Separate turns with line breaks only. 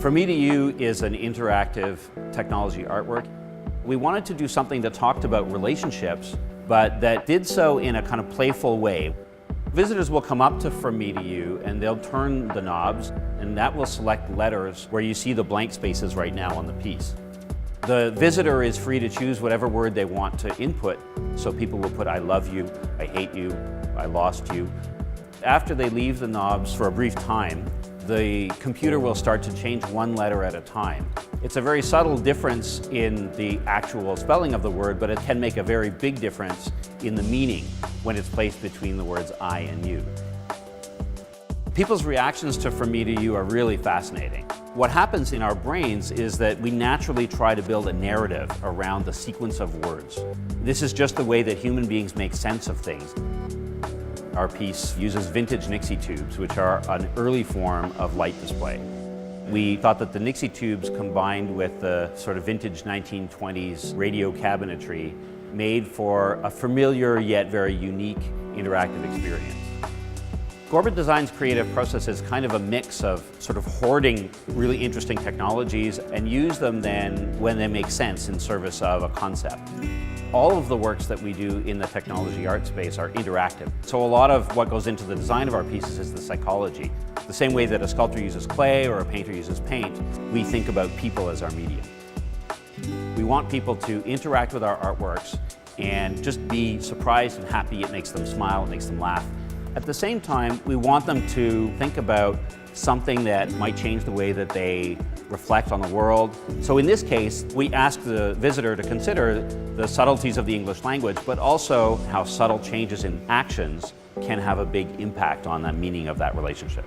From Me to You is an interactive technology artwork. We wanted to do something that talked about relationships, but that did so in a kind of playful way. Visitors will come up to From Me to You and they'll turn the knobs, and that will select letters where you see the blank spaces right now on the piece. The visitor is free to choose whatever word they want to input, so people will put I love you, I hate you, I lost you. After they leave the knobs for a brief time, the computer will start to change one letter at a time. It's a very subtle difference in the actual spelling of the word, but it can make a very big difference in the meaning when it's placed between the words I and you. People's reactions to From Me to You are really fascinating. What happens in our brains is that we naturally try to build a narrative around the sequence of words. This is just the way that human beings make sense of things. Our piece uses vintage Nixie tubes, which are an early form of light display. We thought that the Nixie tubes combined with the sort of vintage 1920s radio cabinetry made for a familiar yet very unique interactive experience. Gorbet Design's creative process is kind of a mix of sort of hoarding really interesting technologies and use them then when they make sense in service of a concept. All of the works that we do in the technology art space are interactive. So a lot of what goes into the design of our pieces is the psychology. The same way that a sculptor uses clay or a painter uses paint, we think about people as our medium. We want people to interact with our artworks and just be surprised and happy. It makes them smile, it makes them laugh. At the same time, we want them to think about something that might change the way that they reflect on the world. So in this case, we ask the visitor to consider the subtleties of the English language, but also how subtle changes in actions can have a big impact on the meaning of that relationship.